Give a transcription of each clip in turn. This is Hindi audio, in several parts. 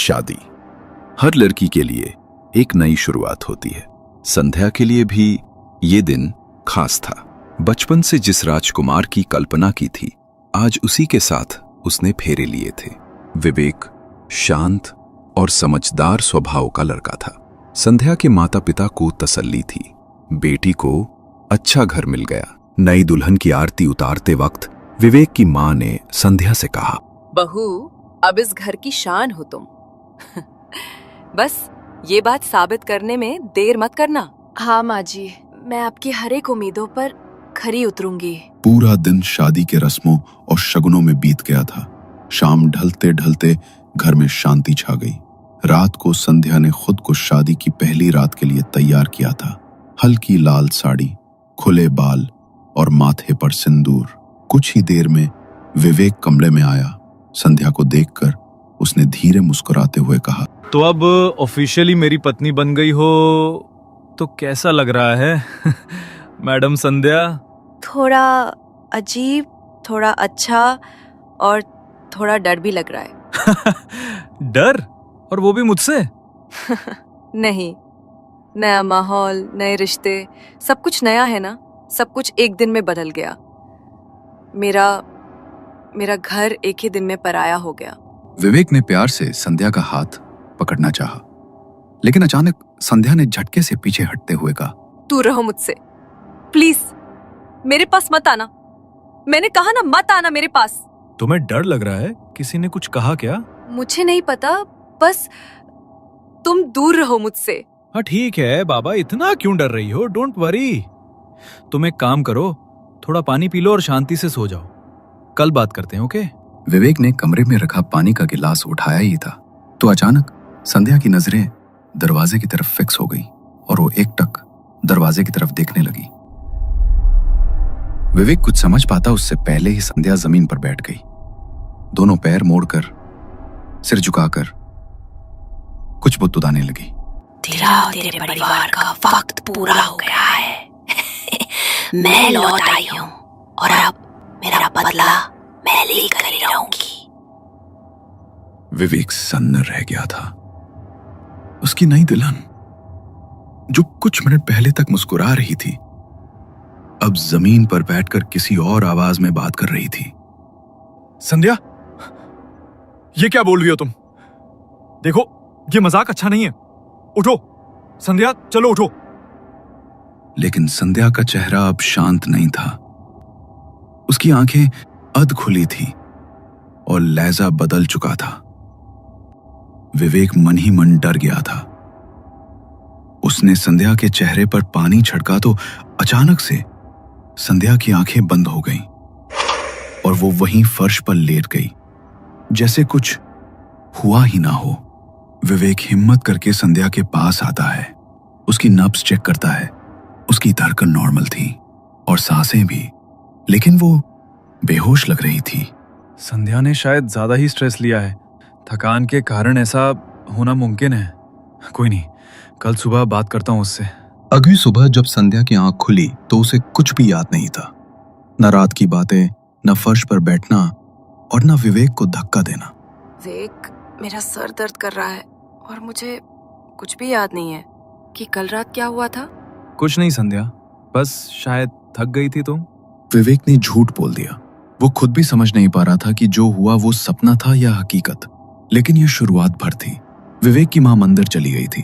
शादी हर लड़की के लिए एक नई शुरुआत होती है। संध्या के लिए भी ये दिन खास था। बचपन से जिस राजकुमार की कल्पना की थी, आज उसी के साथ उसने फेरे लिए थे। विवेक शांत और समझदार स्वभाव का लड़का था। संध्या के माता पिता को तसल्ली थी, बेटी को अच्छा घर मिल गया। नई दुल्हन की आरती उतारते वक्त विवेक की मां ने संध्या से कहा, बहू, अब इस घर की शान हो तुम। बस ये बात साबित करने में देर मत करना। हाँ माँ जी, मैं आपकी हर एक उम्मीदों पर खरी उतरूंगी। पूरा दिन शादी के रस्मों और शगुनों में बीत गया था। शाम ढलते ढलते घर में शांति छा गई। रात को संध्या ने खुद को शादी की पहली रात के लिए तैयार किया था। हल्की लाल साड़ी, खुले बाल और माथे पर सिंदूर। कुछ ही देर में विवेक कमरे में आया। संध्या को देखकर उसने धीरे मुस्कुराते हुए कहा, तो अब ऑफिशियली मेरी पत्नी बन गई हो तो कैसा लग रहा है मैडम संध्या? थोड़ा अजीब, थोड़ा अच्छा और थोड़ा डर भी लग रहा है। डर? और वो भी मुझसे? नहीं, नया माहौल, नए रिश्ते, सब कुछ नया है ना। सब कुछ एक दिन में बदल गया। मेरा घर एक ही दिन में पराया हो गया। विवेक ने प्यार से संध्या का हाथ पकड़ना चाहा, लेकिन अचानक संध्या ने झटके से पीछे हटते हुए कहा, दूर रहो मुझसे, प्लीज। मेरे पास मत आना। मैंने कहा ना, मत आना मेरे पास। तुम्हें डर लग रहा है? किसी ने कुछ कहा क्या? मुझे नहीं पता, बस तुम दूर रहो मुझसे। हाँ ठीक है बाबा, इतना क्यों डर रही हो? Don't worry. तुम एक काम करो, थोड़ा पानी पी लो और शांति से सो जाओ। कल बात करते हैं, ओके? विवेक ने कमरे में रखा पानी का गिलास उठाया ही था तो अचानक संध्या की नजरें दरवाजे की तरफ फिक्स हो गई और वो एकटक दरवाजे की तरफ देखने लगी। विवेक कुछ समझ पाता उससे पहले ही संध्या जमीन पर बैठ गई। दोनों पैर मोड़कर, सिर झुकाकर कुछ बुदबुदाने लगी। तेरे परिवार का वक्त पूरा हो गया है। मैं लौट आई हूँ और अब मेरा बदला मैं लेकर ही रहूंगी। विवेक सन्न रह गया था। उसकी नई दुल्हन, जो कुछ मिनट पहले तक मुस्कुरा रही थी, अब जमीन पर बैठकर किसी और आवाज में बात कर रही थी। संध्या, ये क्या बोल रही हो तुम? देखो, ये मजाक अच्छा नहीं है। उठो संध्या, चलो उठो। लेकिन संध्या का चेहरा अब शांत नहीं था। उसकी आंखें अध खुली थी और लहजा बदल चुका था। विवेक मन ही मन डर गया था। उसने संध्या के चेहरे पर पानी छिड़का तो अचानक से संध्या की आंखें बंद हो गईं और वो वहीं फर्श पर लेट गई, जैसे कुछ हुआ ही ना हो। विवेक हिम्मत करके संध्या के पास आता है, उसकी नब्ज चेक करता है। उसकी धड़कन नॉर्मल थी और सांसें भी, लेकिन वो बेहोश लग रही थी। संध्या ने शायद ज्यादा ही स्ट्रेस लिया है। थकान के कारण ऐसा होना मुमकिन है। कोई नहीं, कल सुबह बात करता हूँ उससे। अगली सुबह जब संध्या की आंख खुली तो उसे कुछ भी याद नहीं था। न रात की बातें, न फर्श पर बैठना और न विवेक को धक्का देना। विवेक, मेरा सर दर्द कर रहा है और मुझे कुछ भी याद नहीं है कि कल रात क्या हुआ था। कुछ नहीं संध्या, बस शायद थक गई थी तुम। विवेक ने झूठ बोल दिया। वो खुद भी समझ नहीं पा रहा था कि जो हुआ वो सपना था या हकीकत। लेकिन ये शुरुआत भर थी। विवेक की मां मंदिर चली गई थी।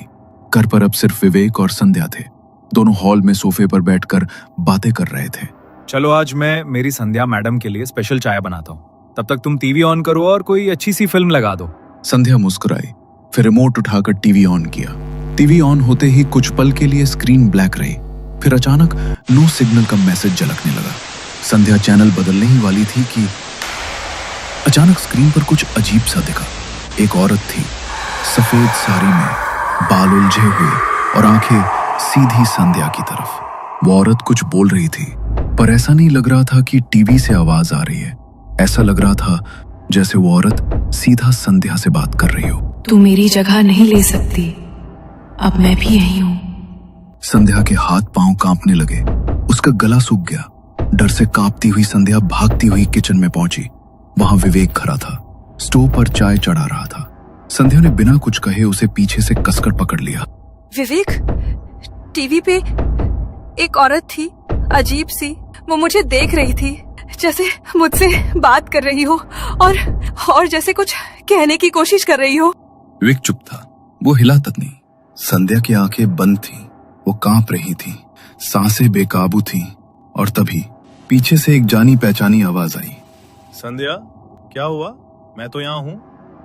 घर पर अब सिर्फ विवेक और संध्या थे। दोनों हॉल में सोफे पर बैठकर बातें कर रहे थे। चलो आज मैं मेरी संध्या मैडम के लिए स्पेशल चाय बनाता हूँ। तब तक तुम टीवी ऑन करो और कोई अच्छी सी फिल्म लगा दो। संध्या मुस्कुराई, फिर रिमोट उठाकर टीवी ऑन किया। टीवी ऑन होते ही कुछ पल के लिए स्क्रीन ब्लैक रही, फिर अचानक नो सिग्नल का मैसेज झलकने लगा। संध्या चैनल बदलने ही वाली थी कि अचानक स्क्रीन पर कुछ अजीब सा दिखा। एक औरत थी, सफेद साड़ी में, बाल उलझे हुए और आंखें सीधी संध्या की तरफ। वो औरत कुछ बोल रही थी, पर ऐसा नहीं लग रहा था कि टीवी से आवाज आ रही है। ऐसा लग रहा था जैसे वो औरत सीधा संध्या से बात कर रही हो। तू मेरी जगह नहीं ले सकती, अब मैं भी यही हूँ। संध्या के हाथ पांव कांपने लगे, उसका गला सूख गया। डर से कांपती हुई संध्या भागती हुई किचन में पहुंची। वहां विवेक खड़ा था, स्टोव पर चाय चढ़ा रहा था। संध्या ने बिना कुछ कहे उसे पीछे से कसकर पकड़ लिया। विवेक, टीवी पे एक औरत थी, अजीब सी। वो मुझे देख रही थी, जैसे मुझसे बात कर रही हो और जैसे कुछ कहने की कोशिश कर रही हो। विवेक चुप था, वो हिला तक नहीं। संध्या की आंखें बंद थीं, वो कांप रही थी, सांसें बेकाबू थीं, और तभी पीछे से एक जानी पहचानी आवाज आई। संध्या, क्या हुआ? मैं तो यहाँ हूँ,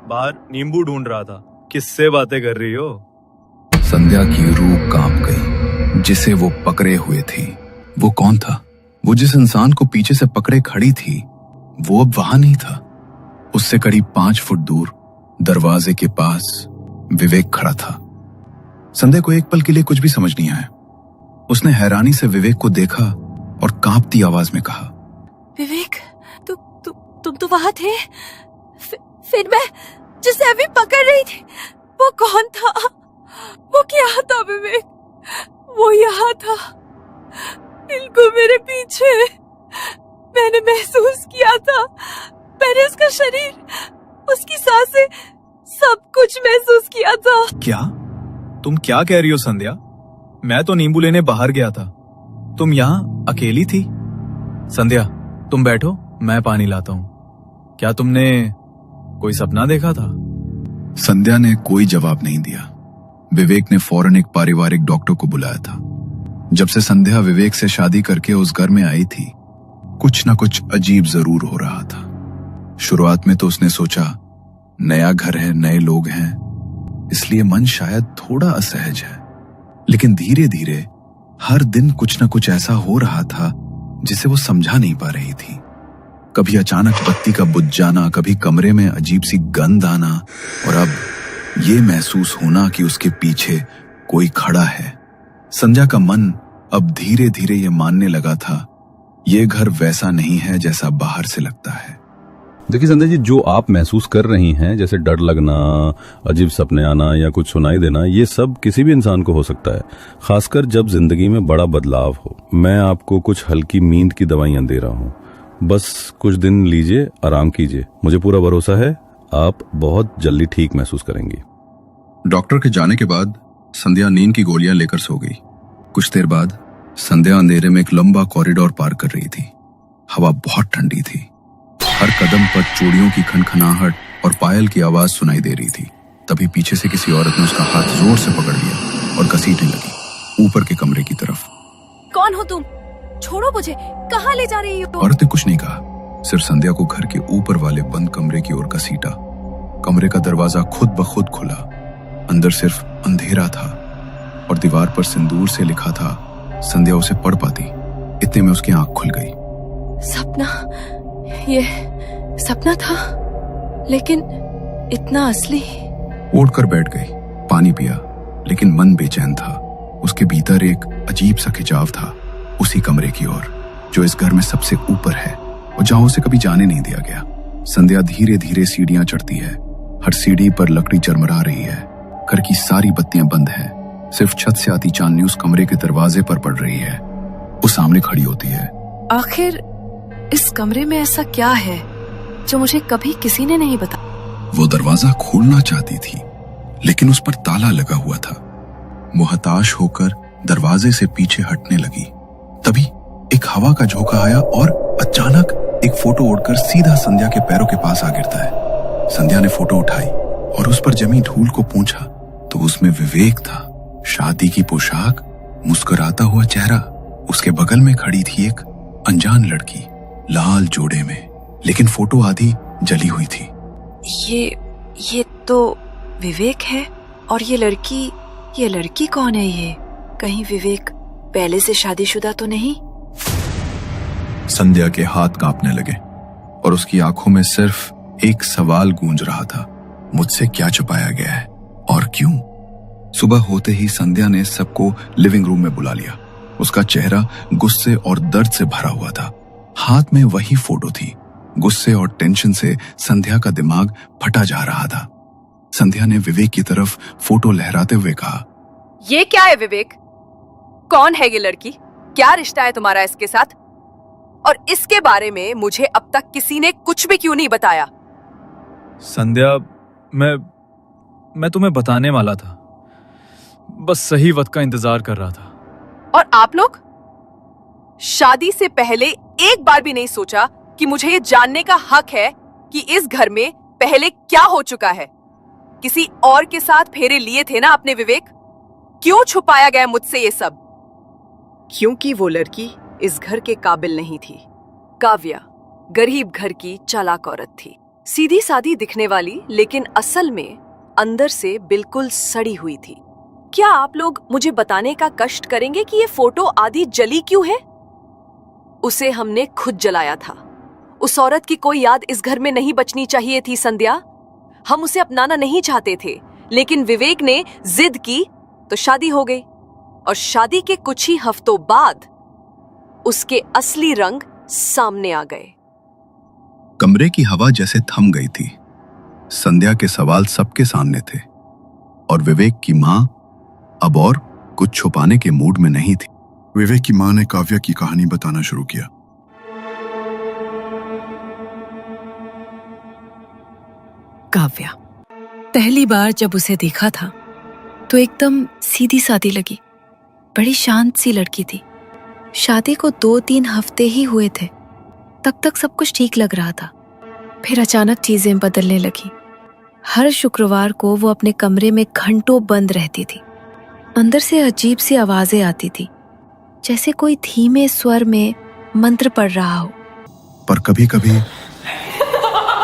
बाहर नींबू ढूंढ रहा था। किससे बातें कर रही हो? संध्या की रूह कांप गई, जिसे वो पकड़े हुए थी। वो कौन था? वो जिस इंसान को पीछे से पकड़े खड़ी थी, वो अब वहां नहीं था। उससे करीब 5 फुट दूर दरवाजे के पास विवेक खड़ा था। संध्या को एक पल के लिए कुछ भी समझ नहीं आया। उसने हैरानी से विवेक को देखा और कांपती आवाज में कहा, विवेक, तुम तो वहां थे? फिर मैं जिसे अभी पकड़ रही थी, वो कौन था? वो क्या था विवेक? वो यहाँ था, बिल्कुल मेरे पीछे। मैंने महसूस किया था, मैंने उसका शरीर, उसकी सांसें, सब कुछ महसूस किया था। क्या? तुम क्या कह रही हो संध्या? मैं तो नींबू लेने बाहर गया था, तुम यहाँ अकेली थी। संध्या, तुम बैठो, मैं पानी लाता हूँ। क्या तुमने कोई सपना देखा था? संध्या ने कोई जवाब नहीं दिया। विवेक ने फौरन एक पारिवारिक डॉक्टर को बुलाया था। जब से संध्या विवेक से शादी करके उस घर में आई थी, कुछ न कुछ अजीब जरूर हो रहा था। शुरुआत में तो उसने सोचा, नया घर है, नए लोग हैं, इसलिए मन शायद थोड़ा असहज है। लेकिन धीरे धीरे हर दिन कुछ न कुछ ऐसा हो रहा था जिसे वो समझा नहीं पा रही थी। कभी अचानक बत्ती का बुझ जाना, कभी कमरे में अजीब सी गंध आना, और अब ये महसूस होना कि उसके पीछे कोई खड़ा है। संध्या का मन अब धीरे धीरे ये मानने लगा था, ये घर वैसा नहीं है जैसा बाहर से लगता है। देखिए संध्या जी, जो आप महसूस कर रही हैं, जैसे डर लगना, अजीब सपने आना या कुछ सुनाई देना, ये सब किसी भी इंसान को हो सकता है, खासकर जब जिंदगी में बड़ा बदलाव हो। मैं आपको कुछ हल्की नींद की दवाइयां दे रहा हूँ, बस कुछ दिन लीजिए, आराम कीजिए। मुझे पूरा भरोसा है आप बहुत जल्दी ठीक महसूस करेंगी। डॉक्टर के जाने के बाद संध्या नींद की गोलियां लेकर सो गई। कुछ देर बाद संध्या अंधेरे में एक लंबा कॉरिडोर पार कर रही थी। हवा बहुत ठंडी थी। हर कदम पर चूड़ियों की खनखनाहट और पायल की आवाज सुनाई दे रही थी। तभी पीछे से किसी औरत ने उसका हाथ जोर से पकड़ लिया और घसीटने लगी ऊपर के कमरे की तरफ। कौन हो तुम? छोड़ो मुझे, कहाँ ले जा रही हो? औरत ने कुछ नहीं कहा, सिर्फ संध्या को घर के ऊपर वाले बंद कमरे की ओर घसीटा। कमरे का दरवाजा खुद ब खुद खुला। अंदर सिर्फ अंधेरा था और दीवार पर सिंदूर से लिखा था। संध्या उसे पढ़ पाती, इतने में उसकी आंख खुल गई। सपना, ये सपना था, लेकिन इतना असली। उठकर बैठ गई, पानी पिया, लेकिन मन बेचैन था। उसके भीतर एक अजीब सा खिंचाव था, उसी कमरे की ओर जो इस घर में सबसे ऊपर है और जहां उसे कभी जाने नहीं दिया गया। संध्या धीरे धीरे सीढ़ियां चढ़ती है। हर सीढ़ी पर लकड़ी चरमरा रही है। घर की सारी बत्तियां बंद हैं। सिर्फ छत से आती चांदनी उस कमरे के दरवाजे पर पड़ रही है। वो सामने खड़ी होती है। आखिर इस कमरे में ऐसा क्या है जो मुझे कभी किसी ने नहीं बताया? वो दरवाजा खोलना चाहती थी, लेकिन उस पर ताला लगा हुआ था। वो हताश होकर दरवाजे से पीछे हटने लगी। तभी एक हवा का झोंका आया और अचानक एक फोटो उड़कर सीधा संध्या के पैरों के पास आ गिरता है। संध्या ने फोटो उठाई और उस पर जमी धूल को पोंछा तो उसमें विवेक था। शादी की पोशाक, मुस्कुराता हुआ चेहरा। उसके बगल में खड़ी थी एक अनजान लड़की, लाल जोड़े में, लेकिन फोटो आधी जली हुई थी। ये तो विवेक है। और ये लड़की कौन है? ये कहीं विवेक पहले से शादीशुदा तो नहीं? संध्या के हाथ कांपने लगे और उसकी आंखों में सिर्फ एक सवाल गूंज रहा था, मुझसे क्या छुपाया गया है और क्यों? सुबह होते ही संध्या ने सबको लिविंग रूम में बुला लिया। उसका चेहरा गुस्से और दर्द से भरा हुआ था। हाथ में वही फोटो थी। गुस्से और टेंशन से संध्या का दिमाग फटा जा रहा था। संध्या ने विवेक की तरफ फोटो लहराते हुए कहा, ये क्या है विवेक? कौन है ये लड़की? क्या रिश्ता है तुम्हारा इसके साथ? और इसके बारे में मुझे अब तक किसी ने कुछ भी क्यों नहीं बताया? संध्या, मैं तुम्हें बताने वाला था, बस सही वक्त का इंतजार कर रहा था। और आप लोग शादी से पहले एक बार भी नहीं सोचा कि मुझे ये जानने का हक है कि इस घर में पहले क्या हो चुका है? किसी और के साथ फेरे लिए थे ना आपने विवेक? क्यों छुपाया गया मुझसे ये सब? क्योंकि वो लड़की इस घर के काबिल नहीं थी। काव्या गरीब घर की चालाक औरत थी, सीधी सादी दिखने वाली, लेकिन असल में अंदर से बिल्कुल सड़ी हुई थी। क्या आप लोग मुझे बताने का कष्ट करेंगे कि ये फोटो आधी जली क्यों है? उसे हमने खुद जलाया था। उस औरत की कोई याद इस घर में नहीं बचनी चाहिए थी संध्या। हम उसे अपनाना नहीं चाहते थे, लेकिन विवेक ने जिद की तो शादी हो गई। और शादी के कुछ ही हफ्तों बाद उसके असली रंग सामने आ गए। कमरे की हवा जैसे थम गई थी। संध्या के सवाल सबके सामने थे और विवेक की मां अब और कुछ छुपाने के मूड में नहीं थी। विवेक की मां ने काव्या की कहानी बताना शुरू किया। काव्या, पहली बार जब उसे देखा था तो एकदम सीधी सादी लगी। बड़ी शांत सी लड़की थी। शादी को 2-3 हफ्ते ही हुए थे, तब तक सब कुछ ठीक लग रहा था। फिर अचानक चीजें बदलने लगी। हर शुक्रवार को वो अपने कमरे में घंटों बंद रहती थी। अंदर से अजीब सी आवाजें आती थी, जैसे कोई धीमे स्वर में मंत्र पढ़ रहा हो। पर कभी कभी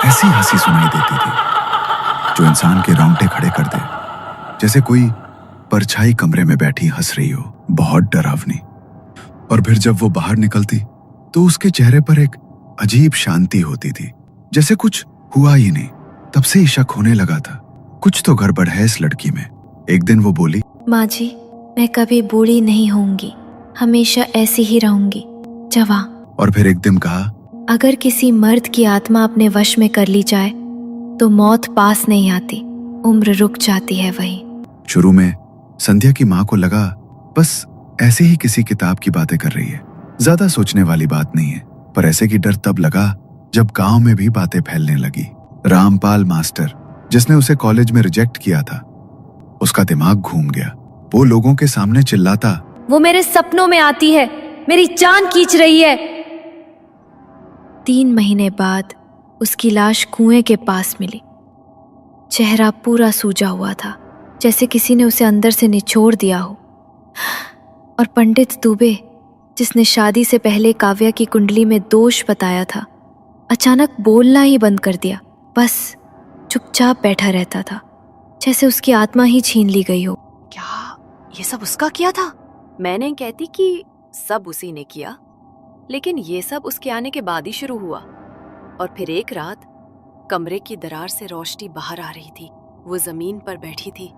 ऐसी हंसी सुनाई देती थी जो इंसान के रोंगटे खड़े कर दे, जैसे कोई परछाई कमरे में बैठी हंस रही हो, बहुत डरावनी। और फिर जब वो बाहर निकलती तो उसके चेहरे पर एक अजीब शांति होती थी, जैसे कुछ हुआ ही नहीं। तब से ही शक होने लगा था, कुछ तो गड़बड़ है इस लड़की में। एक दिन वो बोली, माँ जी, मैं कभी बूढ़ी नहीं होऊंगी, हमेशा ऐसी ही रहूंगी, जवान। और फिर एक दिन कहा, अगर किसी मर्द की आत्मा अपने वश में कर ली जाए तो मौत पास नहीं आती, उम्र रुक जाती है वहीं। शुरू में संध्या की माँ को लगा बस ऐसे ही किसी किताब की बातें कर रही है, ज्यादा सोचने वाली बात नहीं है। पर ऐसे की डर तब लगा जब गांव में भी बातें फैलने लगी। रामपाल मास्टर, जिसने उसे कॉलेज में रिजेक्ट किया था, उसका दिमाग घूम गया। वो लोगों के सामने चिल्लाता, वो मेरे सपनों में आती है, मेरी जान खींच रही है। 3 महीने बाद उसकी लाश कुएं के पास मिली। चेहरा पूरा सूजा हुआ था, जैसे किसी ने उसे अंदर से निचोड़ दिया हो। और पंडित दुबे, जिसने शादी से पहले काव्या की कुंडली में दोष बताया था, अचानक बोलना ही बंद कर दिया। बस चुपचाप बैठा रहता था, जैसे उसकी आत्मा ही छीन ली गई हो। क्या ये सब उसका किया था? मैं नहीं कहती कि सब उसी ने किया, लेकिन ये सब उसके आने के बाद ही शुरू हुआ। और फिर एक रात कमरे की दरार से रोशनी बाहर आ रही थी। वो जमीन पर बैठी थी,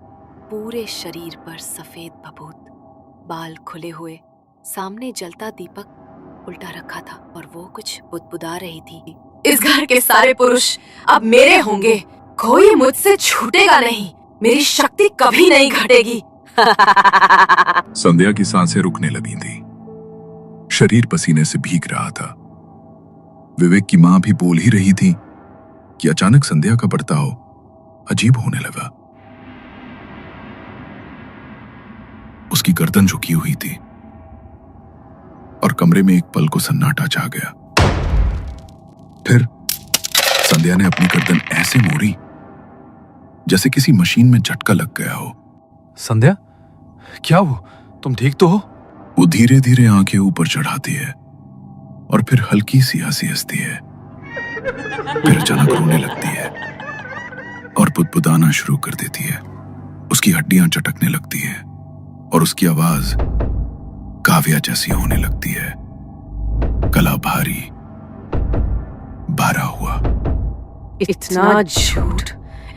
पूरे शरीर पर सफेद भभूत, बाल खुले हुए, सामने जलता दीपक उल्टा रखा था और वो कुछ बुदबुदा रही थी। इस घर के सारे पुरुष अब मेरे होंगे, कोई मुझसे छूटेगा नहीं, मेरी शक्ति कभी नहीं घटेगी। संध्या की सांसें रुकने लगी थी, शरीर पसीने से भीग रहा था। विवेक की मां भी बोल ही रही थी कि अचानक संध्या का बर्ताव अजीब होने लगा। उसकी गर्दन झुकी हुई थी और कमरे में एक पल को सन्नाटा छा गया। फिर संध्या ने अपनी गर्दन ऐसे मोड़ी जैसे किसी मशीन में झटका लग गया हो। संध्या, क्या हो? तुम ठीक तो हो? वो धीरे धीरे आंखें ऊपर चढ़ाती है और फिर हल्की सी हंसी हंसती है, फिर अचानक रोने लगती है और बुदबुदाना शुरू कर देती है। उसकी हड्डियां चटकने लगती है और उसकी आवाज काव्या जैसी होने लगती है। गला भारी, भारा हुआ। इतना झूठ,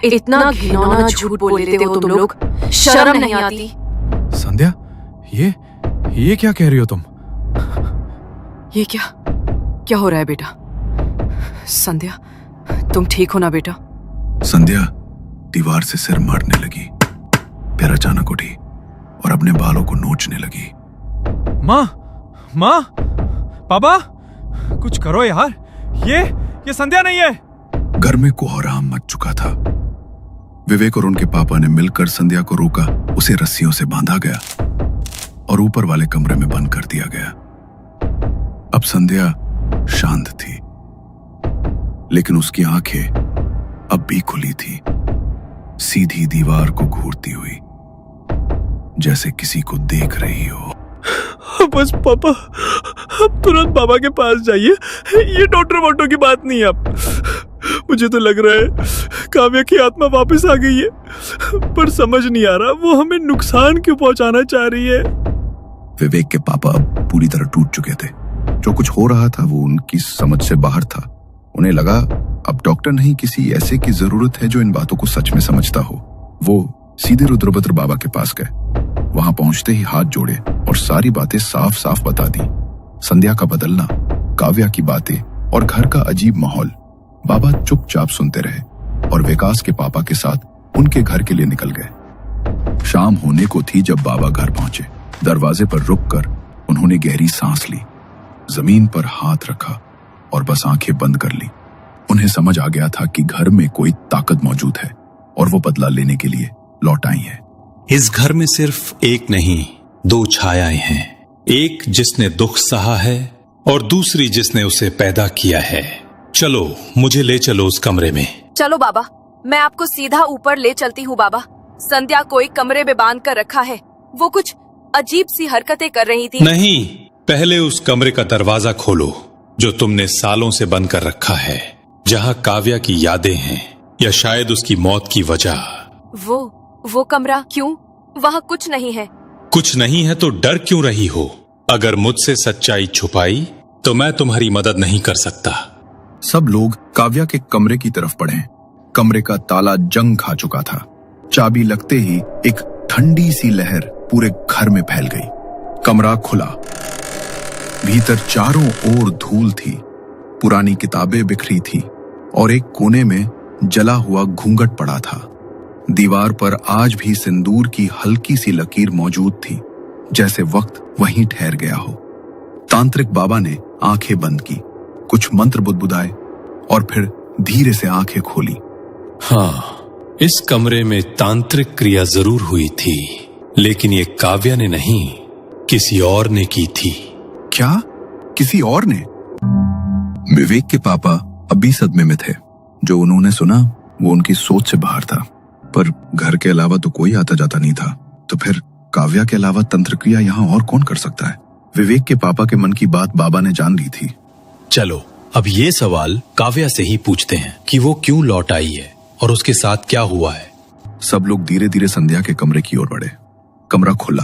इतना घिनौना झूठ बोल देते हो तुम लोग, शर्म नहीं आती? संध्या, ये क्या कह रही हो तुम? ये क्या हो रहा है बेटा? संध्या, तुम ठीक हो ना बेटा? संध्या दीवार से सिर मारने लगी, फिर अचानक उठी और अपने बालों को नोचने लगी। माँ, पापा, कुछ करो यार, ये संध्या नहीं है। घर में कोहराम मच चुका था। विवेक और उनके पापा ने मिलकर संध्या को रोका, उसे रस्सियों से बांधा गया और ऊपर वाले कमरे में बंद कर दिया गया। अब संध्या शांत थी, लेकिन उसकी आंखें अब भी खुली थी, सीधी दीवार को घूरती हुई, जैसे किसी को देख रही हो। बस पापा, आप तुरंत बाबा के पास जाइए। ये डॉक्टर वोटो की बात नहीं है। अब मुझे तो लग रहा है काव्या की आत्मा वापस आ गई है, पर समझ नहीं आ रहा वो हमें नुकसान क्यों पहुंचाना चाह रही है। विवेक के पापा अब पूरी तरह टूट चुके थे। जो कुछ हो रहा था वो उनकी समझ से बाहर था। उन्हें लगा अब डॉक्टर नहीं, किसी ऐसे की जरूरत है जो इन बातों को सच में समझता हो। वो सीधे रुद्रभद्र बाबा के पास गए। वहां पहुंचते ही हाथ जोड़े और सारी बातें साफ साफ बता दी। संध्या का बदलना, काव्या की बातें और घर का अजीब माहौल। बाबा चुपचाप सुनते रहे और विकास के पापा के साथ उनके घर के लिए निकल गए। शाम होने को थी जब बाबा घर पहुंचे। दरवाजे पर रुककर उन्होंने गहरी सांस ली, जमीन पर हाथ रखा और बस आंखें बंद कर ली। उन्हें समझ आ गया था कि घर में कोई ताकत मौजूद है और वो बदला लेने के लिए लौट आई है। इस घर में सिर्फ एक नहीं, दो छायाएं हैं। एक जिसने दुख सहा है और दूसरी जिसने उसे पैदा किया है। चलो, मुझे ले चलो उस कमरे में। चलो बाबा, मैं आपको सीधा ऊपर ले चलती हूँ। बाबा, संध्या को एक कमरे में बांध कर रखा है। वो कुछ अजीब सी हरकतें कर रही थी। नहीं, पहले उस कमरे का दरवाजा खोलो जो तुमने सालों से बंद कर रखा है, जहाँ काव्या की यादें हैं या शायद उसकी मौत की वजह। वो कमरा क्यों? वहाँ कुछ नहीं है। कुछ नहीं है तो डर क्यों रही हो? अगर मुझसे सच्चाई छुपाई तो मैं तुम्हारी मदद नहीं कर सकता। सब लोग काव्या के कमरे की तरफ बढ़े। कमरे का ताला जंग खा चुका था। चाबी लगते ही एक ठंडी सी लहर पूरे घर में फैल गई। कमरा खुला। भीतर चारों ओर धूल थी, पुरानी किताबें बिखरी थी और एक कोने में जला हुआ घूंघट पड़ा था। दीवार पर आज भी सिंदूर की हल्की सी लकीर मौजूद थी, जैसे वक्त वहीं ठहर गया हो। तांत्रिक बाबा ने आंखें बंद की, कुछ मंत्र बुदबुदाए और फिर धीरे से आंखें खोली। हाँ, इस कमरे में तांत्रिक क्रिया जरूर हुई थी, लेकिन ये काव्या ने नहीं, किसी और ने की थी। क्या? किसी और ने? विवेक के पापा अभी सदमे में थे। जो उन्होंने सुना वो उनकी सोच से बाहर था, पर घर के अलावा तो कोई आता जाता नहीं था। तो फिर काव्या के अलावा तंत्र क्रिया यहाँ और कौन कर सकता है? विवेक के पापा के मन की बात बाबा ने जान ली थी। चलो, अब ये सवाल काव्या से ही पूछते हैं कि वो क्यों लौट आई है और उसके साथ क्या हुआ है। सब लोग धीरे धीरे संध्या के कमरे की ओर बढ़े। कमरा खुला।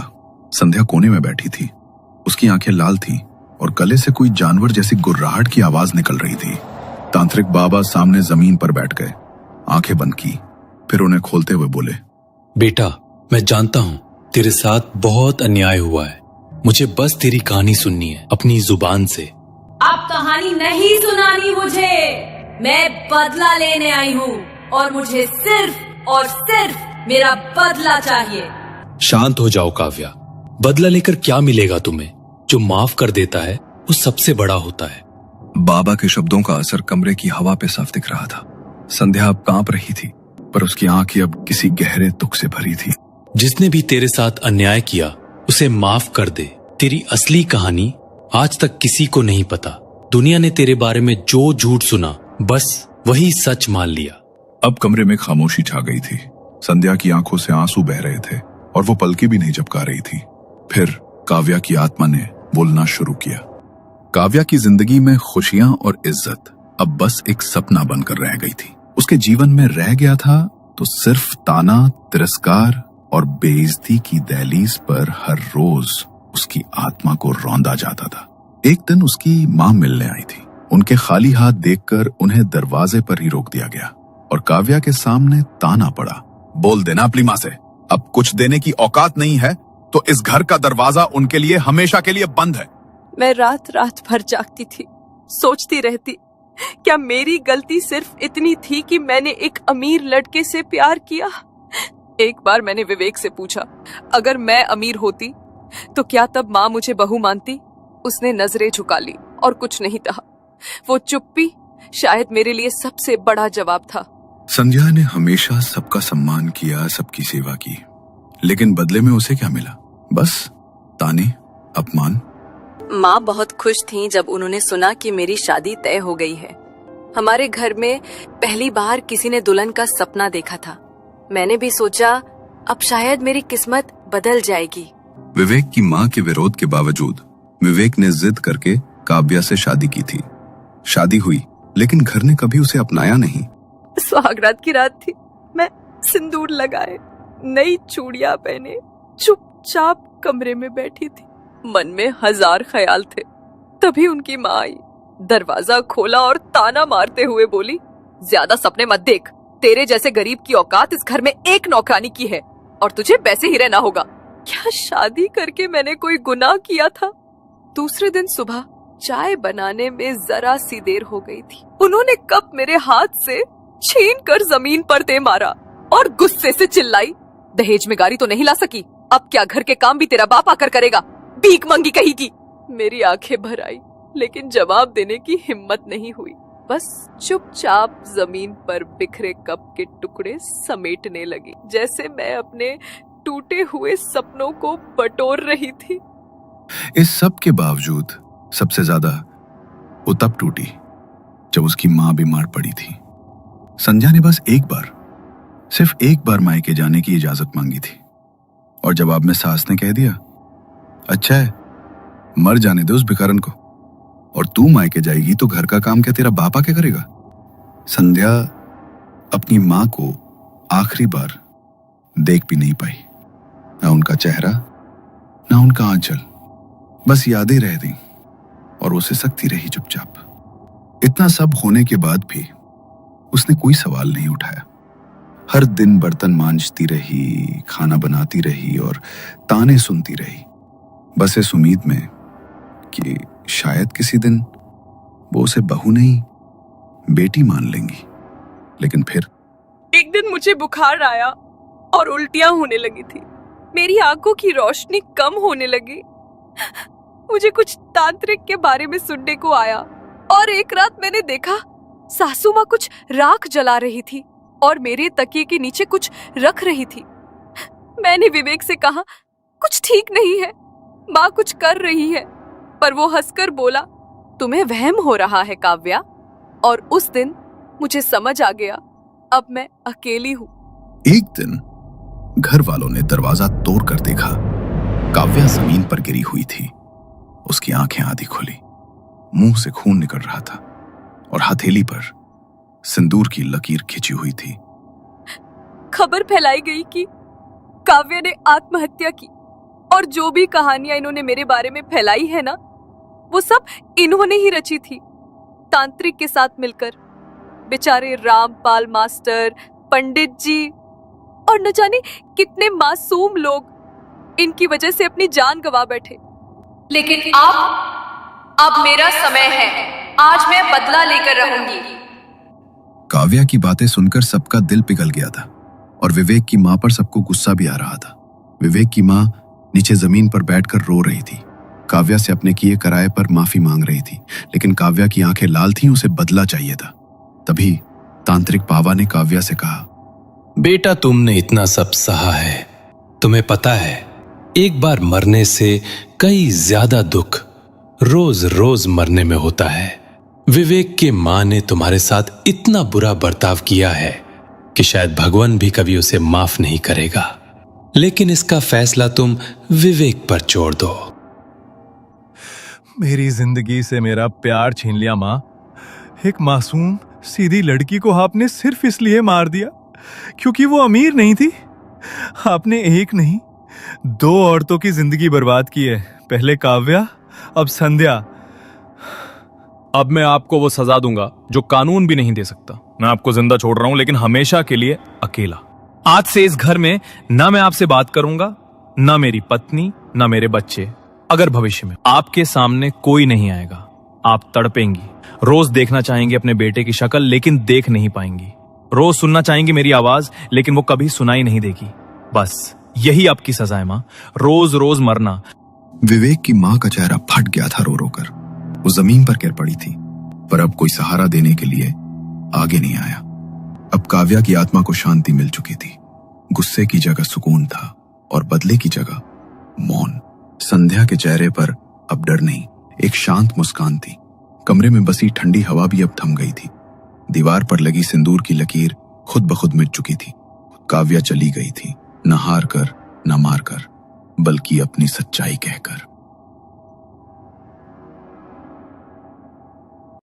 संध्या कोने में बैठी थी। उसकी आंखें लाल थी और गले से कोई जानवर जैसी गुर्राहट की आवाज निकल रही थी। तांत्रिक बाबा सामने जमीन पर बैठ गए, आंखें बंद की, फिर उन्हें खोलते हुए बोले, बेटा, मैं जानता हूँ तेरे साथ बहुत अन्याय हुआ है। मुझे बस तेरी कहानी सुननी है अपनी जुबान से। अब कहानी नहीं सुनानी मुझे। मैं बदला लेने आई हूँ और मुझे सिर्फ और सिर्फ मेरा बदला चाहिए। शांत हो जाओ काव्या। बदला लेकर क्या मिलेगा तुम्हें? जो माफ कर देता है वो सबसे बड़ा होता है। बाबा के शब्दों का असर कमरे की हवा पे साफ दिख रहा था। संध्या अब कांप रही थी, पर उसकी आंखें अब किसी गहरे दुख से भरी थी। जिसने भी तेरे साथ अन्याय किया उसे माफ कर दे। तेरी असली कहानी आज तक किसी को नहीं पता। दुनिया ने तेरे बारे में जो झूठ सुना बस वही सच मान लिया। अब कमरे में खामोशी छा गई थी। संध्या की आंखों से आंसू बह रहे थे और वो पलके भी नहीं झपका रही थी। फिर काव्या की आत्मा ने बोलना शुरू किया। काव्या की जिंदगी में खुशियां और इज्जत अब बस एक सपना बनकर रह गई थी। उसके जीवन में रह गया था तो सिर्फ ताना, तिरस्कार और बेइज्जती की दहलीज पर हर रोज उसकी आत्मा को रौंदा जाता था। एक दिन उसकी मां मिलने आई थी। उनके खाली हाथ देखकर उन्हें दरवाजे पर ही रोक दिया गया और काव्या के सामने ताना पड़ा, बोल देना अपनी मां से, अब कुछ देने की औकात नहीं है तो इस घर का दरवाजा उनके लिए हमेशा के लिए बंद है। मैं रात रात भर जागती थी, सोचती रहती, क्या मेरी गलती सिर्फ इतनी थी कि मैंने एक अमीर लड़के से प्यार किया? एक बार मैंने विवेक से पूछा, अगर मैं अमीर होती तो क्या तब माँ मुझे बहू मानती? उसने नजरें झुका ली और कुछ नहीं कहा। वो चुप्पी शायद मेरे लिए सबसे बड़ा जवाब था। संध्या ने हमेशा सबका सम्मान किया, सबकी सेवा की, लेकिन बदले में उसे क्या मिला? बस ताने, अपमान। माँ बहुत खुश थीं जब उन्होंने सुना कि मेरी शादी तय हो गई है। हमारे घर में पहली बार किसी ने दुल्हन का सपना देखा था। मैंने भी सोचा अब शायद मेरी किस्मत बदल जाएगी। विवेक की माँ के विरोध के बावजूद विवेक ने जिद करके काव्या से शादी की थी। शादी हुई, लेकिन घर ने कभी उसे अपनाया नहीं। सुहागरात की रात थी। मैं सिंदूर लगाए, नई चूड़ियां पहने, चुपचाप कमरे में बैठी थी। मन में हजार ख्याल थे। तभी उनकी माँ आई, दरवाजा खोला और ताना मारते हुए बोली, ज्यादा सपने मत देख। तेरे जैसे गरीब की औकात इस घर में एक नौकरानी की है और तुझे वैसे ही रहना होगा। क्या शादी करके मैंने कोई गुनाह किया था? दूसरे दिन सुबह चाय बनाने में जरा सी देर हो गई थी। उन्होंने कप मेरे हाथ से छीन कर जमीन पर दे मारा और गुस्से से चिल्लाई, दहेज में गाड़ी तो नहीं ला सकी, अब क्या घर के काम भी तेरा बाप आकर करेगा? भीख मंगी कहेगी। मेरी आंखें भर आई, लेकिन जवाब देने की हिम्मत नहीं हुई। बस चुपचाप जमीन पर बिखरे कप के टुकड़े समेटने लगी, जैसे मैं अपने टूटे हुए सपनों को बटोर रही थी। इस सब के बावजूद सबसे ज्यादा वो तब टूटी जब उसकी माँ बीमार पड़ी थी। संध्या ने बस एक बार, सिर्फ एक बार मायके जाने की इजाजत मांगी थी, और जवाब में सास ने कह दिया, अच्छा है, मर जाने दे उस भिखारन को, और तू मायके जाएगी तो घर का काम क्या तेरा बाप आके करेगा? संध्या अपनी माँ को आखिरी बार देख भी नहीं पाई, ना उनका चेहरा, ना उनका आंचल, बस यादें रह गईं और उसे सकती रही चुपचाप। इतना सब होने के बाद भी उसने कोई सवाल नहीं उठाया। हर दिन बर्तन मांजती रही, खाना बनाती रही और ताने सुनती रही, बस इस उम्मीद में कि शायद किसी दिन वो उसे बहू नहीं बेटी मान लेंगी। लेकिन फिर एक दिन मुझे बुखार आया और उल्टियां होने लगी थी। मेरी आंखों की रोशनी कम होने लगी। मुझे कुछ तांत्रिक के बारे में सुनने को आया और एक रात मैंने देखा सासू माँ कुछ राख जला रही थी और मेरे तकिए के नीचे कुछ रख रही थी। मैंने विवेक से कहा, कुछ ठीक नहीं है, माँ कुछ कर रही है, पर वो हंसकर बोला, तुम्हें वहम हो रहा है काव्या। और उस दिन मुझे समझ आ गया, अब मैं अकेली हूँ। एक दिन घर वालों ने दरवाजा तोड़कर देखा, काव्या जमीन पर गिरी हुई थी। उसकी आंखें आधी खुली, मुंह से खून निकल रहा था और हथेली पर सिंदूर की लकीर खिंची हुई थी। खबर फैलाई गई कि काव्या ने आत्महत्या की, और जो भी कहानियां इन्होंने मेरे बारे में फैलाई है ना, वो सब इन्होंने ही रची थी, तांत्रिक के साथ मिलकर। बेचारे रामपाल मास्टर, पंडित जी और न जाने कितने मासूम लोग इनकी वजह से अपनी जान गंवा बैठे। लेकिन अब मेरा समय है, आज मैं बदला लेकर रहूंगी। काव्या की बातें सुनकर सबका दिल पिघल गया था और विवेक की माँ पर सबको गुस्सा भी आ रहा था। विवेक की माँ नीचे जमीन पर बैठकर रो रही थी, काव्या से अपने किए कराए पर माफी मांग रही थी, लेकिन काव्या की आंखें लाल थीं, उसे बदला चाहिए था। तभी तांत्रिक पावा ने काव्या से कहा, बेटा तुमने इतना सब सहा है, तुम्हें पता है एक बार मरने से कई ज्यादा दुख रोज रोज मरने में होता है। विवेक के माँ ने तुम्हारे साथ इतना बुरा बर्ताव किया है कि शायद भगवान भी कभी उसे माफ नहीं करेगा, लेकिन इसका फैसला तुम विवेक पर छोड़ दो। मेरी जिंदगी से मेरा प्यार छीन लिया माँ। एक मासूम सीधी लड़की को आपने सिर्फ इसलिए मार दिया क्योंकि वो अमीर नहीं थी। आपने एक नहीं, 2 औरतों की जिंदगी बर्बाद की है, पहले काव्या, अब संध्या। अब मैं आपको वो सजा दूंगा जो कानून भी नहीं दे सकता। मैं आपको जिंदा छोड़ रहा हूं, लेकिन हमेशा के लिए अकेला। आज से इस घर में ना मैं आपसे बात करूंगा, ना मेरी पत्नी, ना मेरे बच्चे। अगर भविष्य में आपके सामने कोई नहीं आएगा, आप तड़पेंगी, रोज देखना चाहेंगे अपने बेटे की शक्ल, लेकिन देख नहीं पाएंगी। रोज सुनना चाहेंगे मेरी आवाज, लेकिन वो कभी सुनाई नहीं देगी। बस यही आपकी सजा है माँ, रोज रोज मरना। विवेक की माँ का चेहरा फट गया था रो रो कर। वो जमीन पर गिर पड़ी थी, पर अब कोई सहारा देने के लिए आगे नहीं आया। अब काव्या की आत्मा को शांति मिल चुकी थी। गुस्से की जगह सुकून था और बदले की जगह मौन। संध्या के चेहरे पर अब डर नहीं, एक शांत मुस्कान थी। कमरे में बसी ठंडी हवा भी अब थम गई थी। दीवार पर लगी सिंदूर की लकीर खुद ब खुद मिट चुकी थी। काव्या चली गई थी, न हार कर न मार कर, बल्कि अपनी सच्चाई कहकर।